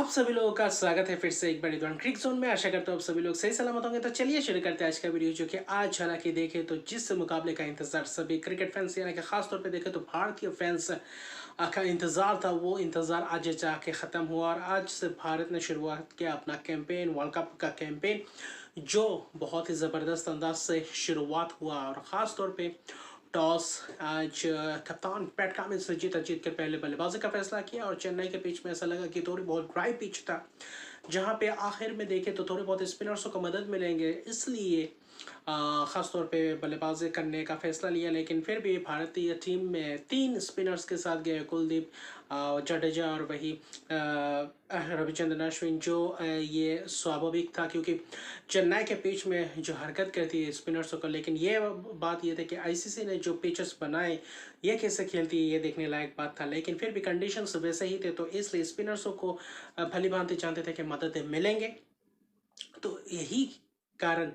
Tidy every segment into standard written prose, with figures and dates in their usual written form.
आप सभी लोगों का स्वागत है फिर से एक बार इधर क्रिक जोन में। आशा करता हूँ आप सभी लोग सही सलामत होंगे। तो चलिए शुरू करते हैं आज का वीडियो, जो कि आज हालांकि देखें तो जिस मुकाबले का इंतजार सभी क्रिकेट फैंस यानी कि खास तौर पे देखें तो भारतीय फैंस का इंतजार था, वो इंतजार आज जाके ख़त्म हुआ और आज से भारत ने शुरुआत किया अपना कैंपेन, वर्ल्ड कप का कैंपेन, जो बहुत ही ज़बरदस्त अंदाज से शुरुआत हुआ। और ख़ास तौर पे टॉस आज कप्तान पैट कमिंस ने जीत कर पहले बल्लेबाजी का फैसला किया और चेन्नई के पिच में ऐसा लगा कि थोड़ी बहुत ड्राई पिच था, जहां पे आखिर में देखे तो थोड़ी बहुत स्पिनर्सों को मदद मिलेंगे, इसलिए ख़ास तौर पे बल्लेबाजी करने का फैसला लिया। लेकिन फिर भी भारतीय टीम में तीन स्पिनर्स के साथ गए, कुलदीप, जडेजा और वही रविचंद्रन अश्विन, जो ये स्वाभाविक था क्योंकि चेन्नई के पिच में जो हरकत करती है स्पिनर्सों को। लेकिन ये बात ये थी कि आईसीसी ने जो पिचेस बनाए ये कैसे खेलती है, ये देखने लायक बात था। लेकिन फिर भी कंडीशंस वैसे ही थे, तो इसलिए स्पिनर्सों को भली भांति जानते थे कि मदद मिलेंगे। तो यही कारण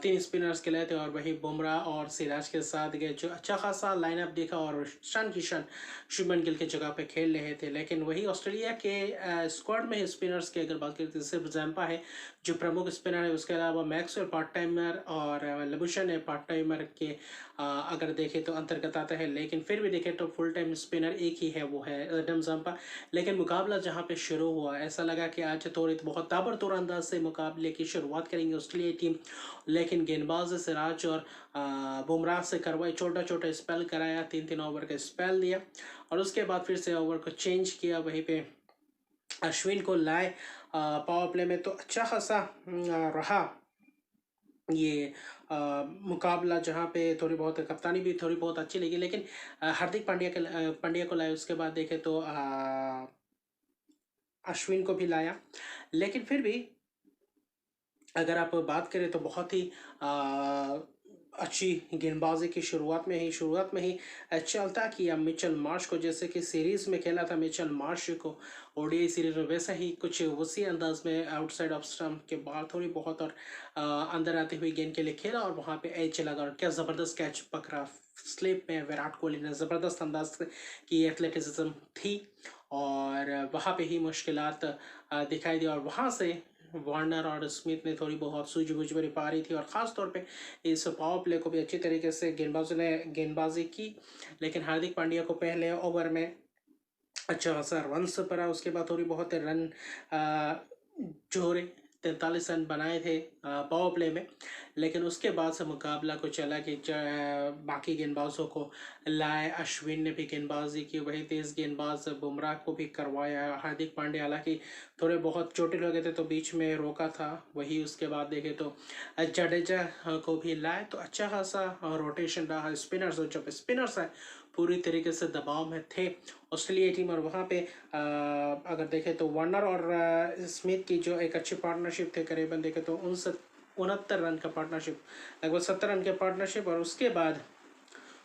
तीन स्पिनर्स के लिए थे और वही बुमराह और सिराज के साथ गए, जो अच्छा खासा लाइनअप देखा और ईशान किशन शुभमन गिल की जगह पे खेल रहे थे। लेकिन वही ऑस्ट्रेलिया के स्क्वाड में स्पिनर्स की अगर बात करते हैं, सिर्फ जैम्पा है जो प्रमुख स्पिनर है, उसके अलावा मैक्सवेल पार्ट टाइमर और लबुशन है पार्ट टाइमर के अगर देखें तो अंतर्गत आता है। लेकिन फिर भी देखें तो फुल टाइम स्पिनर एक ही है, वो है एडम जम्पा। लेकिन मुकाबला जहाँ पे शुरू हुआ ऐसा लगा कि आज थोड़ी बहुत ताबड़तोड़ अंदाज से मुकाबले की शुरुआत करेंगे ऑस्ट्रेलिया टीम। लेकिन गेंदबाज सिराज और बुमराह से करवाई, छोटा छोटा स्पेल कराया, 3-3 ओवर का स्पेल दिया और उसके बाद फिर से ओवर को चेंज किया, वहीं पे अश्विन को लाए पावर प्ले में, तो अच्छा खासा रहा ये मुकाबला, जहाँ पे थोड़ी बहुत कप्तानी भी थोड़ी बहुत अच्छी लगी। लेकिन हार्दिक पांड्या को लाए, उसके बाद देखे तो अश्विन को भी लाया। लेकिन फिर भी अगर आप बात करें तो बहुत ही अच्छी गेंदबाजी की शुरुआत में ही चलता किया मिचेल मार्श को, जैसे कि सीरीज में खेला था मिचेल मार्श को ओडीआई सीरीज में, वैसा ही कुछ उसी अंदाज में आउटसाइड ऑफ स्टंप के बाहर थोड़ी बहुत और अंदर आती हुई गेंद के लिए खेला और वहाँ पे एज लगा और क्या ज़बरदस्त कैच पकड़ा स्लिप में विराट कोहली ने, ज़बरदस्त अंदाज की एथलेटिसिज्म थी और वहाँ पे ही मुश्किलात दिखाई दी और वहाँ से वार्नर और स्मिथ ने थोड़ी बहुत सूझबूझ भरी पारी थी और ख़ास तौर पे इस पावर प्ले को भी अच्छी तरीके से गेंदबाजों ने गेंदबाजी की। लेकिन हार्दिक पांड्या को पहले ओवर में अच्छा खासा रन पड़ा, उसके बाद थोड़ी बहुत रन जोड़े, 43 रन बनाए थे पावर प्ले में। लेकिन उसके बाद से मुकाबला को चला कि बाकी गेंदबाजों को लाए, अश्विन ने भी गेंदबाजी की, वही तेज़ गेंदबाज बुमराह को भी करवाया। हार्दिक पांड्या हालांकि थोड़े बहुत चोटिल हो गए थे तो बीच में रोका था, वही उसके बाद देखे तो जडेजा को भी लाए, तो अच्छा खासा रोटेशन रहा। स्पिनर्स, जब स्पिनर्स है पूरी तरीके से दबाव में थे ऑस्ट्रेलिया टीम, और वहाँ पे अगर देखें तो वार्नर और स्मिथ की जो एक अच्छी पार्टनरशिप थे, करीबन देखें तो 69 रन का पार्टनरशिप, लगभग 70 रन के पार्टनरशिप, और उसके बाद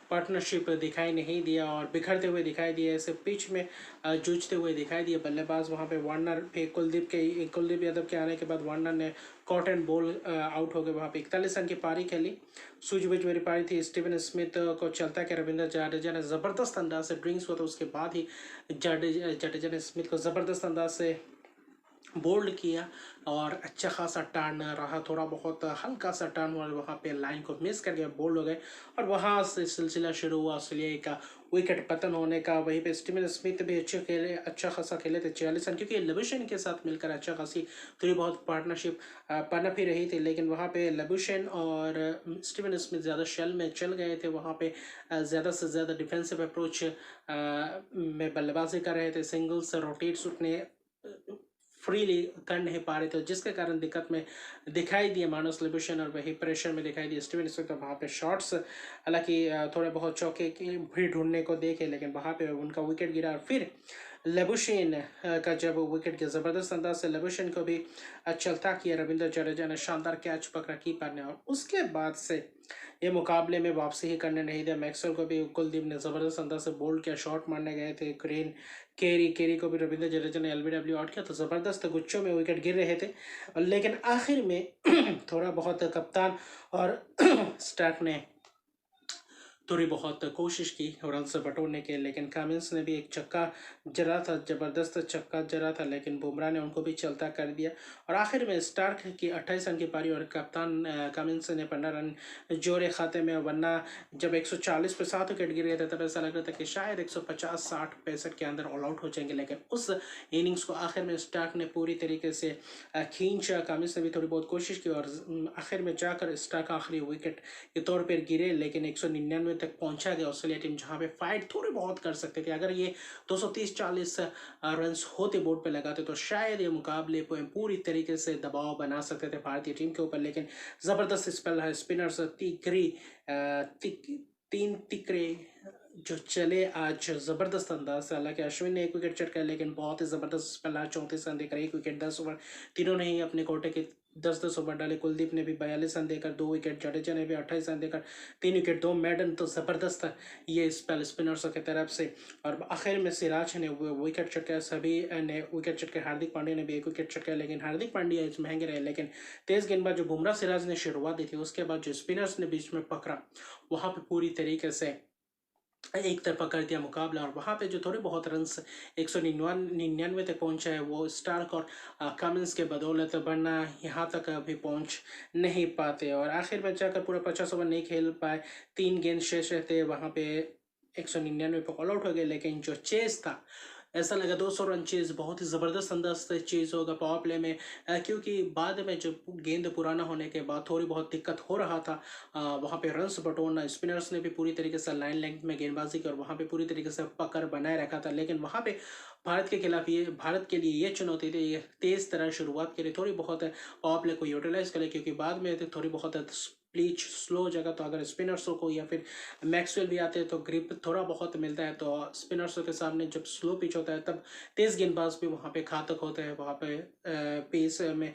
पार्टनरशिप दिखाई नहीं दिया और बिखरते हुए दिखाई दिए, ऐसे पिच में जूझते हुए दिखाई दिए बल्लेबाज। वहाँ पे वार्नर पे कुलदीप यादव के आने के बाद वार्नर ने कॉट एंड बॉल आउट हो गए, वहाँ पे 41 रन की पारी खेली, सूझबूझ मेरी पारी थी। स्टीवन स्मिथ को चलता कि रविंद्र जडेजा ने ज़बरदस्त अंदाज से ड्रिंक्स हुआ, तो उसके बाद ही जडेजा ने स्मिथ को ज़बरदस्त अंदाज से बोल्ड किया और अच्छा खासा टर्न रहा, थोड़ा बहुत हल्का सा टर्न हुआ, वहाँ पे लाइन को मिस कर गया, बोल्ड हो गए और वहाँ से सिलसिला शुरू हुआ ऑस्ट्रेलिया का विकेट पतन होने का। वहीं पे स्टीवन स्मिथ भी अच्छा खासा खेले थे, 46 रन, क्योंकि लबुशेन के साथ मिलकर अच्छा खासी थोड़ी बहुत पार्टनरशिप पनप ही रही थी। लेकिन वहाँ पे लबुशेन और स्टीवन स्मिथ ज़्यादा शेल में चल गए थे, वहाँ पे ज़्यादा से ज़्यादा डिफेंसिव अप्रोच में बल्लेबाजी कर रहे थे, सिंगल्स रोटेट्स उतने फ्रीली कर नहीं पा रहे थे, जिसके कारण दिक्कत में दिखाई दिए मानस लिबुशन और वही प्रेशर में दिखाई दिए स्टीवन स्मिथ। वहाँ पे शॉट्स हालांकि थोड़े बहुत चौके की भी ढूंढने को देखे, लेकिन वहाँ पे उनका विकेट गिरा और फिर लेबुशेन का जब विकेट गिरा, ज़बरदस्त अंदाज से लेबुशेन को भी चलता किया रविंद्र जडेजा ने, शानदार कैच पकड़ा कीपर ने, और उसके बाद से ये मुकाबले में वापसी ही करने नहीं दिया। मैक्सवेल को भी कुलदीप ने ज़बरदस्त अंदाज से बोल्ड किया, शॉट मारने गए थे, केरी को भी रविंद्र जडेजा ने एलबीडब्ल्यू आउट किया, तो ज़बरदस्त गुच्छों में विकेट गिर रहे थे। लेकिन आखिर में थोड़ा बहुत कप्तान और स्टार्क ने थोड़ी बहुत कोशिश की रन से बटोरने के, लेकिन कमिंस ने भी एक छक्का जड़ा था, ज़बरदस्त छक्का जड़ा था, लेकिन बुमराह ने उनको भी चलता कर दिया। और आखिर में स्टार्क की 28 रन की पारी और कप्तान कमिंस ने 15 रन जोड़े खाते में, वरना जब 140 पे 7 विकेट गिर गए थे तब ऐसा लग रहा था कि शायद 150, 60, 65 के अंदर ऑल आउट हो जाएंगे, लेकिन उस इनिंग्स को आखिर में स्टार्क ने पूरी तरीके से खींचा। कमिंस ने भी थोड़ी बहुत कोशिश की और आखिर में जाकर स्टार्क आखिरी विकेट के तौर पर गिरे, लेकिन 199 तक पहुंचा गया ऑस्ट्रेलिया टीम, जहां पे फाइट थोड़ी बहुत कर सकते थे। अगर ये 230-40 रन होते बोर्ड पे लगाते तो शायद ये मुकाबले को पूरी तरीके से दबाव बना सकते थे भारतीय टीम के ऊपर, लेकिन ज़बरदस्त स्पेल है स्पिनर्स तीन तिकरे जो चले आज ज़बरदस्त अंदाज से। हालांकि अश्विन ने एक विकेट चटका, लेकिन बहुत ही ज़बरदस्त स्पेल है, 34 रन देकर 1 विकेट 10 ओवर, तीनों ने ही अपने कोटे के 10-10 ओवर डाले। कुलदीप ने भी 42 रन देकर 2 विकेट, जडेजा ने भी 28 रन देकर 3 विकेट 2 मेडन। तो ज़बरदस्त है ये स्पेल स्पिनर्सों की तरफ से। और आखिर में सिराज ने विकेट चटका, सभी ने विकेट चटके, हार्दिक पांड्या ने भी एक विकेट चटका, लेकिन हार्दिक पांड्या इस महंगे रहे। लेकिन तेज गेंदबाज जो बुमराह सिराज ने शुरुआत दी थी, उसके बाद जो स्पिनर्स ने बीच में पकड़ा, वहाँ पे पूरी तरीके से एक तरफा कर दिया मुकाबला। और वहाँ पे जो थोड़े बहुत रन 199 तक पहुँचा है वो स्टार्क और कमिंस के बदौलत, वरना यहाँ तक अभी पहुँच नहीं पाते। और आखिर में जाकर पूरा 50 ओवर नहीं खेल पाए, 3 गेंद शेष रहते, वहाँ पे 199 पे ऑल आउट हो गए। लेकिन जो चेस था, ऐसा लगा 200 रन चेज बहुत ही ज़बरदस्त अंदाज से चेज होगा पावर प्ले में, क्योंकि बाद में जब गेंद पुराना होने के बाद थोड़ी बहुत दिक्कत हो रहा था वहाँ पे रन्स बटोरना। स्पिनर्स ने भी पूरी तरीके से लाइन लेंथ में गेंदबाजी की और वहाँ पे पूरी तरीके से पकड़ बनाए रखा था, लेकिन वहाँ पे भारत के लिए ये चुनौती थी, ये तेज़ तरह शुरुआत के लिए थोड़ी बहुत पावर प्ले को यूटिलाइज करें, क्योंकि बाद में थोड़ी बहुत पिच स्लो हो जाएगा। तो अगर स्पिनर्सों को या फिर मैक्सवेल भी आते हैं तो ग्रिप थोड़ा बहुत मिलता है, तो स्पिनर्सों के सामने जब स्लो पिच होता है तब तेज़ गेंदबाज भी वहाँ पे घातक होते हैं, वहाँ पे पेस में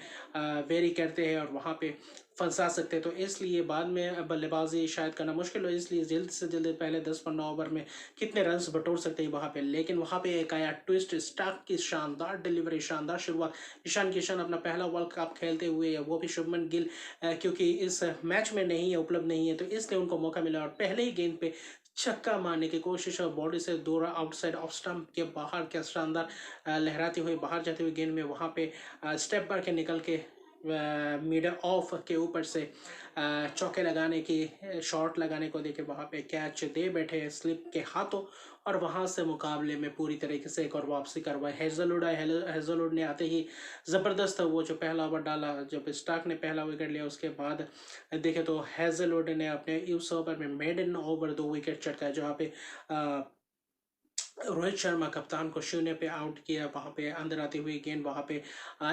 वेरी करते हैं और वहाँ पे फंसा सकते हैं। तो इसलिए बाद में बल्लेबाजी शायद करना मुश्किल हो, इसलिए जल्द से जल्द पहले 10-15 ओवर में कितने रन्स बटोर सकते हैं वहाँ पे। लेकिन वहाँ पे एक आया ट्विस्ट, स्टार्क की शानदार डिलीवरी, शानदार शुरुआत। ईशान किशन अपना पहला वर्ल्ड कप खेलते हुए, वो भी शुभमन गिल क्योंकि इस मैच में नहीं है, उपलब्ध नहीं है, तो इसलिए उनको मौका मिला और पहले ही गेंद पे छक्का मारने की कोशिश और बॉडी से दौरा आउटसाइड ऑफ स्टंप के बाहर, क्या शानदार लहराते हुए बाहर जाते हुए गेंद में वहाँ पे स्टेप मार के निकल के मिडल ऑफ के ऊपर से चौके लगाने की, शॉट लगाने को देखे वहाँ पे कैच दे बैठे स्लिप के हाथों, और वहाँ से मुकाबले में पूरी तरीके से एक और वापसी करवाई। हेजलवुड ने आते ही ज़बरदस्त वो जो पहला ओवर डाला, जब स्टार्क ने पहला विकेट लिया उसके बाद देखे तो हेजलवुड ने अपने इस ओवर में मेडन ओवर 2 विकेट चटकाए, जहाँ पे रोहित शर्मा कप्तान को 0 पे आउट किया। वहाँ पे अंदर आती हुई गेंद, वहाँ पे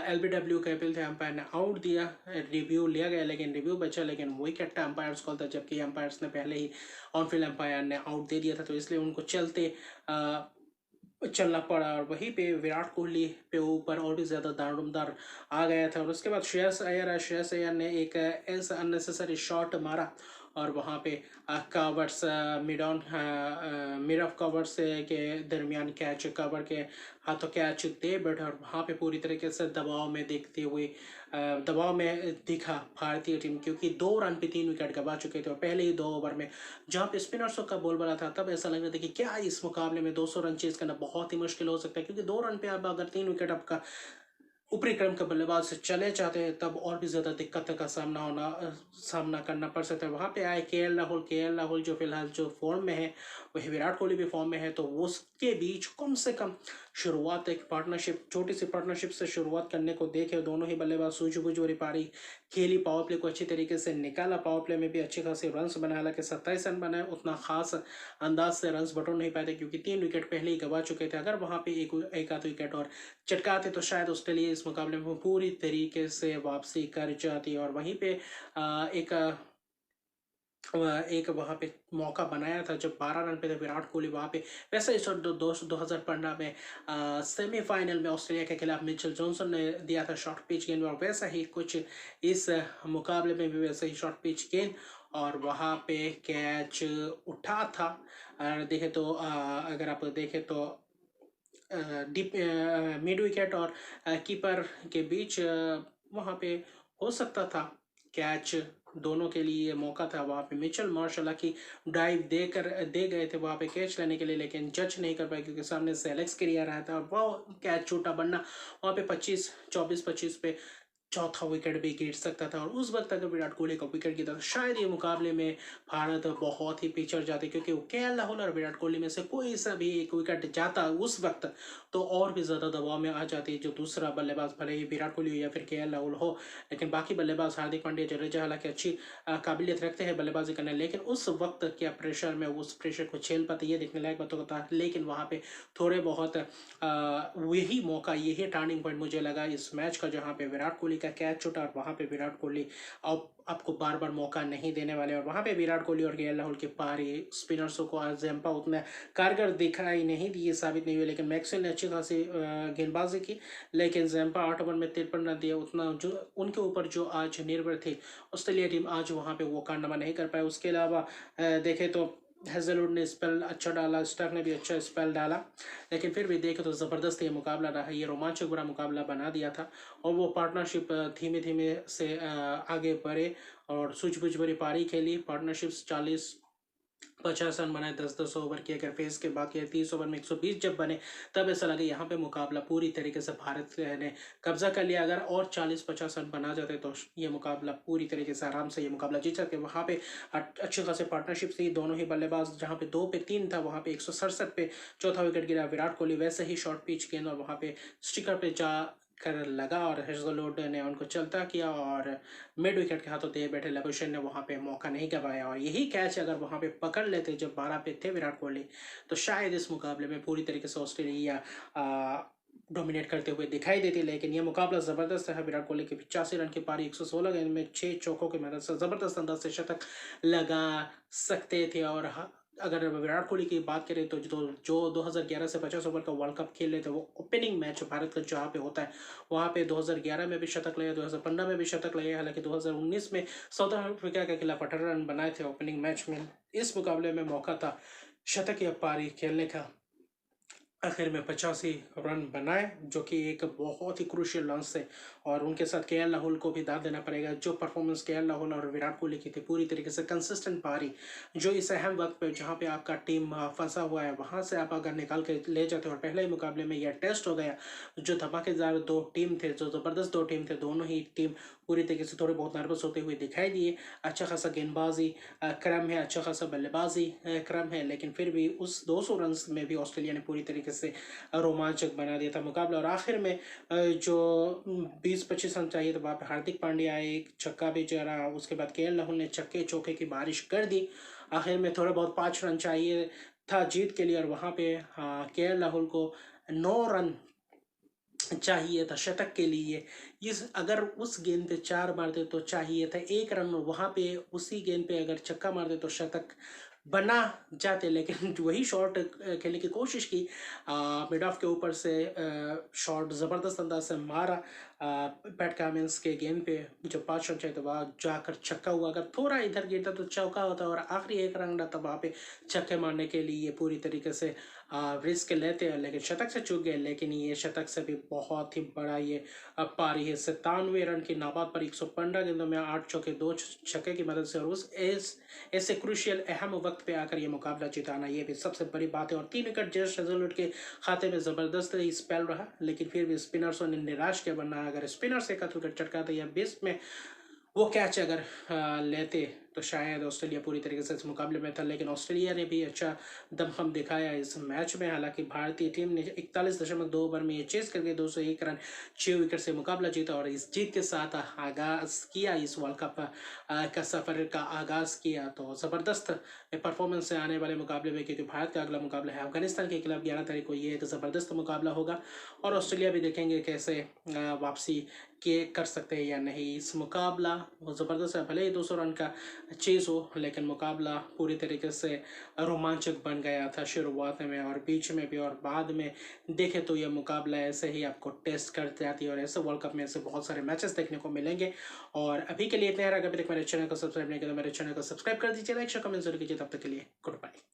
LBW कैपिल थे, अंपायर ने आउट दिया, रिव्यू लिया गया लेकिन रिव्यू बचा, लेकिन विकेट था अंपायर्स कॉल था, जबकि अंपायर्स ने पहले ही ऑनफील्ड अंपायर ने आउट दे दिया था, तो इसलिए उनको चलना पड़ा। और वहीं पे विराट कोहली पे ऊपर और भी ज़्यादा दारोमदार आ गया था। और उसके बाद श्रेयस अय्यर ने एक ऐसा अननेसेसरी शॉट मारा और वहाँ पे कवर्स मिड ऑफ कवर्स के दरमियान कैच, कवर के हाथों कैच दे बैठे और वहाँ पे पूरी तरीके से दबाव में दिखा भारतीय टीम, क्योंकि 2 रन पे 3 विकेट गवा चुके थे और पहले ही 2 ओवर में जहाँ पे स्पिनर्सों का बोलबाला था, तब ऐसा लग रहा था कि क्या इस मुकाबले में 200 रन चेज करना बहुत ही मुश्किल हो सकता है, क्योंकि 2 रन पे अब अगर 3 विकेट आपका ऊपरी क्रम के बल्लेबाज से चले जाते हैं तब और भी ज़्यादा दिक्कत का सामना करना पड़ सकता है। वहाँ पे आए के एल राहुल जो फिलहाल जो फॉर्म में है, वही विराट कोहली भी फॉर्म में है, तो वो उसके बीच कम से कम शुरुआत एक पार्टनरशिप, छोटी सी पार्टनरशिप से शुरुआत करने को देखे। दोनों ही बल्लेबाज सूझबूझ वाली पारी खेली, पावर प्ले को अच्छी तरीके से निकाला, पावर प्ले में भी अच्छे खासे रन्स बनाए, हालांकि 27 रन बनाए, उतना खास अंदाज से रन्स बटोर नहीं पाए थे क्योंकि 3 विकेट पहले ही गवा चुके थे। अगर वहाँ पे एक आध विकेट और चटकाते तो शायद ऑस्ट्रेलिया इस मुकाबले में पूरी तरीके से वापसी कर जाती। और वहीं पे एक वहाँ पे मौका बनाया था जब 12 रन पे थे विराट कोहली, वहाँ पे वैसे ही 2015 में सेमीफाइनल में ऑस्ट्रेलिया के खिलाफ मिचेल जॉनसन ने दिया था शॉर्ट पिच गेंद, और वैसा ही कुछ इस मुकाबले में भी वैसा ही शॉर्ट पिच गेंद और वहाँ पे कैच उठा था। देखें तो अगर आप देखें तो डीप मिड विकेट और कीपर के बीच वहाँ पे हो सकता था कैच दोनों के लिए ये मौका था। वहाँ पे मिचेल मार्श की ड्राइव दे गए थे वहाँ पे कैच लेने के लिए, लेकिन जज नहीं कर पाए क्योंकि सामने से एलेक्स क्रिया रहा था। वो कैच छोटा बनना वहाँ पे 24-25 पे चौथा विकेट भी गिर सकता था, और उस वक्त अगर विराट कोहली का विकेट गिरता तो शायद ये मुकाबले में भारत बहुत ही पिछड़ जाते, क्योंकि वो केएल राहुल और विराट कोहली में से कोई सा भी एक विकेट जाता उस वक्त तो और भी ज़्यादा दबाव में आ जाती। जो दूसरा बल्लेबाज, भले ही विराट कोहली हो या फिर केएल राहुल हो, लेकिन बाकी बल्लेबाज हार्दिक पांड्या, जडेजा हालांकि अच्छी काबिलियत रखते हैं बल्लेबाजी करने, लेकिन उस वक्त क्या प्रेशर में उस प्रेशर को झेल पाते, ये देखने लायक बात होता है। लेकिन वहाँ पे थोड़े बहुत वही मौका, यही टर्निंग पॉइंट मुझे लगा इस मैच का, जहाँ पे विराट कोहली का कैच छूटा और वहाँ पे विराट कोहली अब आपको बार बार मौका नहीं देने वाले, और वहाँ पे विराट कोहली और केएल राहुल के पारी स्पिनर्सों को आज जैम्पा उतना कारगर दिखाई नहीं दी, साबित नहीं हुई। लेकिन मैक्सवेल ने अच्छी खासी गेंदबाजी की, लेकिन जैम्पा 8 ओवर में 53 रन दिया, उतना जो उनके ऊपर जो आज निर्भर थी ऑस्ट्रेलिया टीम, आज वहाँ पे वो कारनामा नहीं कर पाए। उसके अलावा देखें तो हेजलवुड ने स्पेल अच्छा डाला, स्टार्क ने भी अच्छा स्पेल डाला, लेकिन फिर भी देखें तो ज़बरदस्त ये मुकाबला रहा, ये रोमांचक बुरा मुकाबला बना दिया था। और वो पार्टनरशिप धीमे धीमे से आगे बढ़े और सूझबूझ भरी पारी खेली। पार्टनरशिप्स 40-50 रन बनाए 10-10 ओवर की अगर फेस के बाद किया, 30 ओवर में 120 जब बने तब ऐसा लगे यहाँ पे मुकाबला पूरी तरीके से भारत ने कब्जा कर लिया। अगर और 40-50 रन बना जाते तो ये मुकाबला पूरी तरीके से आराम से ये मुकाबला जीत सकते। वहाँ पे अच्छे खासे पार्टनरशिप थी, दोनों ही बल्लेबाज, जहाँ पे 2 पे 3 था वहाँ पे 167 पे चौथा विकेट गिरा विराट कोहली, वैसे ही शॉर्ट पिच गेंद और वहाँ पे स्टिकर पे जा कर लगा और हेजलवुड ने उनको चलता किया और मिड विकेट के हाथों दे बैठे लबुशेन ने वहाँ पे मौका नहीं गंवाया। और यही कैच अगर वहाँ पे पकड़ लेते जब 12 पे थे विराट कोहली, तो शायद इस मुकाबले में पूरी तरीके से ऑस्ट्रेलिया डोमिनेट करते हुए दिखाई देती। लेकिन यह मुकाबला ज़बरदस्त है। विराट कोहली की 85 रन की पारी 116 गेंद में 6 चौकों की मदद से ज़बरदस्त अंदाज से शतक लगा सकते थे। और अगर विराट कोहली की बात करें तो जो 2011 से 50 ओवर का वर्ल्ड कप खेल रहे थे, वो ओपनिंग मैच भारत का जहाँ पे होता है वहाँ पे 2011 में भी शतक लगे, 2015 में भी शतक लगे, हालांकि 2019 में साउथ अफ्रीका के खिलाफ 18 रन बनाए थे ओपनिंग मैच में। इस मुकाबले में मौका था शतक या पारी खेलने का, आखिर में 85 रन बनाए, जो कि एक बहुत ही क्रूशियल रन से। और उनके साथ केएल राहुल को भी दाद देना पड़ेगा, जो परफॉर्मेंस केएल राहुल और विराट कोहली की थी पूरी तरीके से कंसिस्टेंट पारी, जो इस अहम वक्त पे जहाँ पे आपका टीम फंसा हुआ है वहाँ से आप अगर निकाल के ले जाते हो। और पहले ही मुकाबले में यह टेस्ट हो गया, जो धमाकेदार दो टीम थे, जो ज़बरदस्त दो टीम थे, दोनों ही टीम पूरी तरीके से थोड़े बहुत नर्वस होते हुए दिखाई दिए। अच्छा खासा गेंदबाजी क्रम है, अच्छा खासा बल्लेबाजी क्रम है, लेकिन फिर भी उस 200 रन में भी ऑस्ट्रेलिया ने पूरी तरीके से रोमांचक बना दिया था मुकाबला। और आखिर में जो 20-25 रन चाहिए तो वहाँ पे हार्दिक पांड्या आए, एक छक्का भी जरा, उसके बाद केएल राहुल ने छक्के चौके की बारिश कर दी। आखिर में थोड़ा बहुत 5 रन चाहिए था जीत के लिए, और वहाँ पे केएल राहुल को 9 रन चाहिए था शतक के लिए। इस अगर उस गेंद पे 4 मारते तो चाहिए था 1 रन, वहाँ पे उसी गेंद पे अगर छक्का मारते तो शतक बना जाते। लेकिन वही शॉट खेलने की कोशिश की, मिड ऑफ के ऊपर से शॉट ज़बरदस्त अंदाज से मारा पैट कमिंस के गेंद पे, जो 5 रन चाहिए तो वहाँ जाकर छक्का हुआ। अगर थोड़ा इधर गिरता तो चौका होता, और आखिरी 1 रन रहता वहाँ पे छक्के मारने के लिए पूरी तरीके से रिस्क लेते हैं, लेकिन शतक से चूक गए। लेकिन ये शतक से भी बहुत ही बड़ा ये पारी है। 97 रन की नाबाद पर 115 गेंदों में 8 चौके 2 छक्के की मदद से, और उस ऐसे क्रूशियल अहम वक्त पे आकर ये मुकाबला जिताना, ये भी सबसे बड़ी बात है। और 3 विकेट जेस हेजलवुड के खाते में ज़बरदस्त स्पेल रहा, लेकिन फिर भी स्पिनर्सों ने निराश किया। वरना अगर स्पिनर्स एक विकेट चटकाते या 20 में वो कैच अगर लेते तो शायद ऑस्ट्रेलिया पूरी तरीके से इस मुकाबले में था। लेकिन ऑस्ट्रेलिया ने भी अच्छा दमखम दिखाया इस मैच में। हालांकि भारतीय टीम ने 41.2 ओवर में ये चेस करके 201 रन 6 विकेट से मुकाबला जीता, और इस जीत के साथ आगाज किया इस वर्ल्ड कप का सफर का आगाज किया। तो ज़बरदस्त परफॉर्मेंस से आने वाले मुकाबले में, क्योंकि भारत का अगला मुकाबला है अफगानिस्तान के खिलाफ 11 तारीख को, ये एक ज़बरदस्त मुकाबला होगा। और ऑस्ट्रेलिया भी देखेंगे कैसे वापसी के कर सकते हैं या नहीं। इस मुकाबला वो ज़बरदस्त है, भले ही 200 रन का चेज़ हो, लेकिन मुकाबला पूरी तरीके से रोमांचक बन गया था शुरुआत में और बीच में भी। और बाद में देखें तो यह मुकाबला ऐसे ही आपको टेस्ट कर जाती है, और ऐसे वर्ल्ड कप में ऐसे बहुत सारे मैचेस देखने को मिलेंगे। और अभी के लिए इतना है। अगर अभी तक मेरे चैनल को सब्सक्राइब नहीं किया तो मेरे चैनल को सब्सक्राइब कर दीजिए, लाइक शेयर कमेंट जरूर कीजिए। तब तक के लिए गुड बाय।